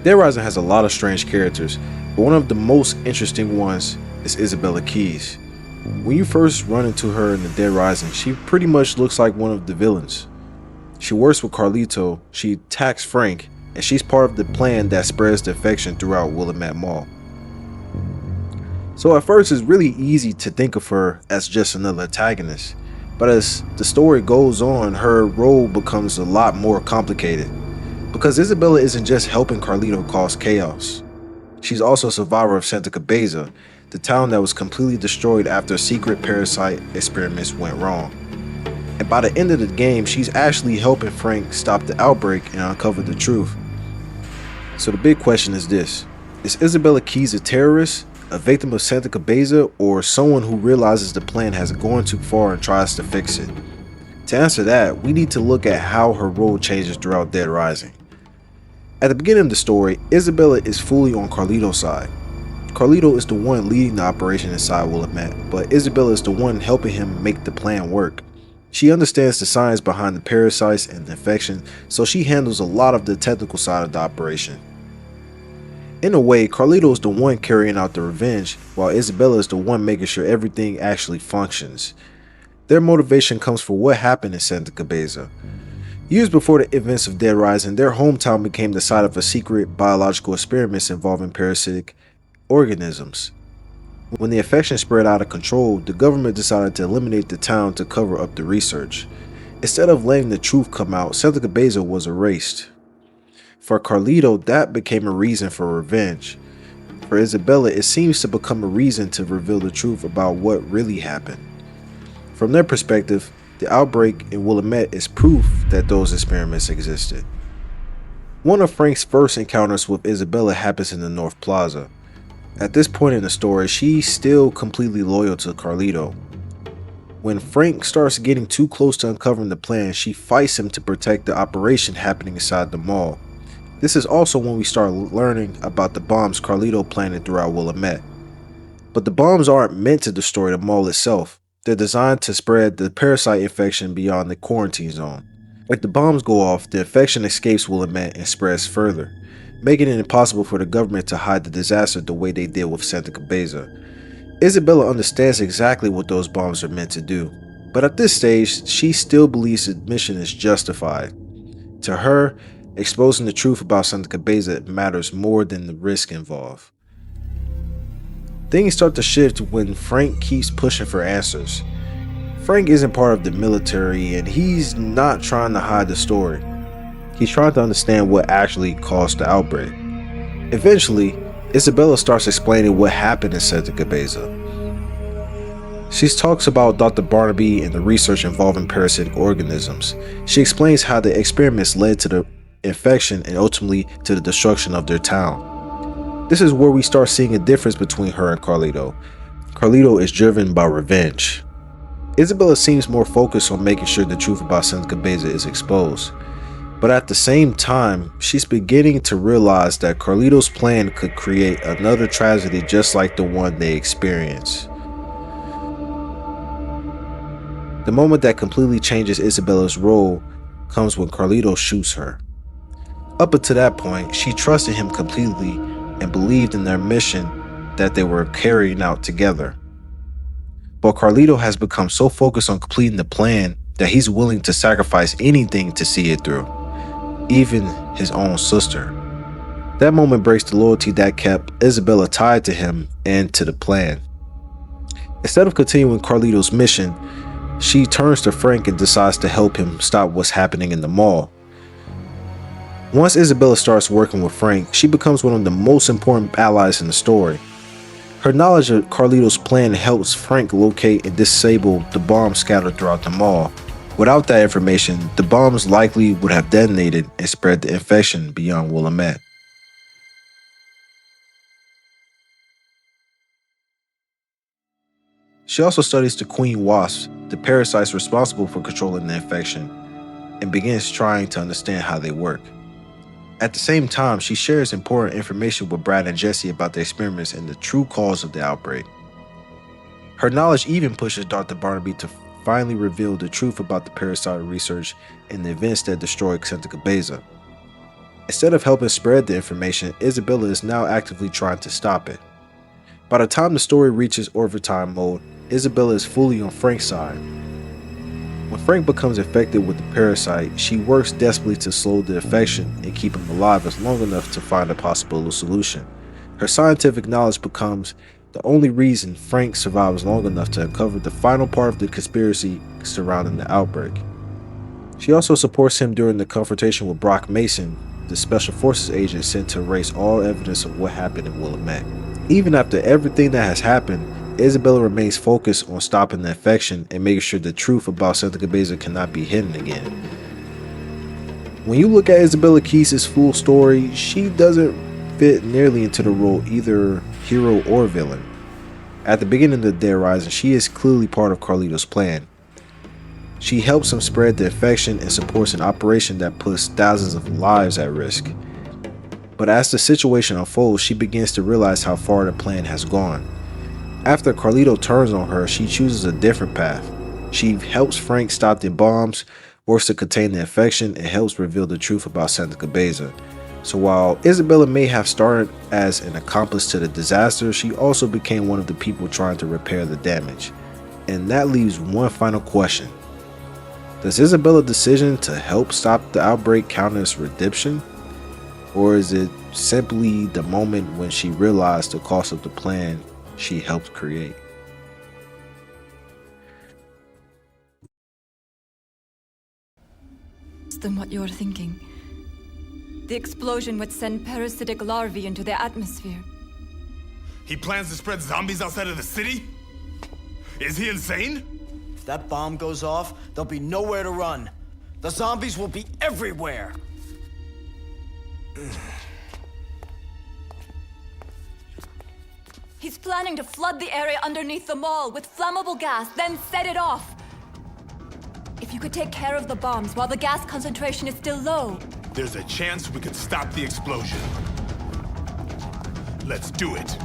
Dead Rising has a lot of strange characters, but one of the most interesting ones is Isabela Keys. When you first run into her in the Dead Rising, she pretty much looks like one of the villains. She works with Carlito, she attacks Frank, and she's part of the plan that spreads the infection throughout Willamette Mall. So at first it's really easy to think of her as just another antagonist, but as the story goes on, her role becomes a lot more complicated. Because Isabela isn't just helping Carlito cause chaos. She's also a survivor of Santa Cabeza, the town that was completely destroyed after secret parasite experiments went wrong. And by the end of the game, she's actually helping Frank stop the outbreak and uncover the truth. So the big question is this: is Isabela Keys a terrorist, a victim of Santa Cabeza, or someone who realizes the plan has gone too far and tries to fix it? To answer that, we need to look at how her role changes throughout Dead Rising. At the beginning of the story, Isabela is fully on Carlito's side. Carlito is the one leading the operation inside Willamette, but Isabela is the one helping him make the plan work. She understands the science behind the parasites and the infection, so she handles a lot of the technical side of the operation. In a way, Carlito is the one carrying out the revenge, while Isabela is the one making sure everything actually functions. Their motivation comes from what happened in Santa Cabeza. Years before the events of Dead Rising, their hometown became the site of a secret biological experiments involving parasitic organisms. When the infection spread out of control, the government decided to eliminate the town to cover up the research. Instead of letting the truth come out, Santa Cabeza was erased. For Carlito, that became a reason for revenge. For Isabela, it seems to become a reason to reveal the truth about what really happened. From their perspective, the outbreak in Willamette is proof that those experiments existed. One of Frank's first encounters with Isabela happens in the North Plaza. At this point in the story, she's still completely loyal to Carlito. When Frank starts getting too close to uncovering the plan, she fights him to protect the operation happening inside the mall. This is also when we start learning about the bombs Carlito planted throughout Willamette. But the bombs aren't meant to destroy the mall itself. They're designed to spread the parasite infection beyond the quarantine zone. If the bombs go off, the infection escapes Willamette and spreads further, making it impossible for the government to hide the disaster the way they did with Santa Cabeza. Isabela understands exactly what those bombs are meant to do, but at this stage, she still believes the mission is justified. To her, exposing the truth about Santa Cabeza matters more than the risk involved. Things start to shift when Frank keeps pushing for answers. Frank isn't part of the military and he's not trying to hide the story. He's trying to understand what actually caused the outbreak. Eventually, Isabela starts explaining what happened in Santa Cabeza. She talks about Dr. Barnaby and the research involving parasitic organisms. She explains how the experiments led to the infection and ultimately to the destruction of their town. This is where we start seeing a difference between her and Carlito. Carlito is driven by revenge. Isabela seems more focused on making sure the truth about Santa Cabeza is exposed. But at the same time, she's beginning to realize that Carlito's plan could create another tragedy just like the one they experienced. The moment that completely changes Isabela's role comes when Carlito shoots her. Up until that point, she trusted him completely and believed in their mission that they were carrying out together. But Carlito has become so focused on completing the plan that he's willing to sacrifice anything to see it through, even his own sister. That moment breaks the loyalty that kept Isabela tied to him and to the plan. Instead of continuing Carlito's mission, she turns to Frank and decides to help him stop what's happening in the mall. Once Isabela starts working with Frank, she becomes one of the most important allies in the story. Her knowledge of Carlito's plan helps Frank locate and disable the bombs scattered throughout the mall. Without that information, the bombs likely would have detonated and spread the infection beyond Willamette. She also studies the queen wasps, the parasites responsible for controlling the infection, and begins trying to understand how they work. At the same time, she shares important information with Brad and Jesse about the experiments and the true cause of the outbreak. Her knowledge even pushes Dr. Barnaby to finally reveal the truth about the parasite research and the events that destroyed Santa Cabeza. Instead of helping spread the information, Isabela is now actively trying to stop it. By the time the story reaches overtime mode, Isabela is fully on Frank's side. When Frank becomes infected with the parasite, she works desperately to slow the infection and keep him alive as long enough to find a possible solution. Her scientific knowledge becomes the only reason Frank survives long enough to uncover the final part of the conspiracy surrounding the outbreak. She also supports him during the confrontation with Brock Mason, the Special Forces agent sent to erase all evidence of what happened in Willamette. Even after everything that has happened, Isabela remains focused on stopping the infection and making sure the truth about Santa Cabeza cannot be hidden again. When you look at Isabela Keys' full story, she doesn't fit nearly into the role either hero or villain. At the beginning of the Dead Rising, she is clearly part of Carlito's plan. She helps him spread the infection and supports an operation that puts thousands of lives at risk. But as the situation unfolds, she begins to realize how far the plan has gone. After Carlito turns on her, she chooses a different path. She helps Frank stop the bombs, works to contain the infection, and helps reveal the truth about Santa Cabeza. So while Isabela may have started as an accomplice to the disaster, she also became one of the people trying to repair the damage. And that leaves one final question. Does Isabela's decision to help stop the outbreak count as redemption? Or is it simply the moment when she realized the cost of the plan she helped create? Than what you're thinking. The explosion would send parasitic larvae into the atmosphere. He plans to spread zombies outside of the city? Is he insane? If that bomb goes off, there'll be nowhere to run. The zombies will be everywhere. He's planning to flood the area underneath the mall with flammable gas, then set it off. If you could take care of the bombs while the gas concentration is still low. There's a chance we could stop the explosion. Let's do it.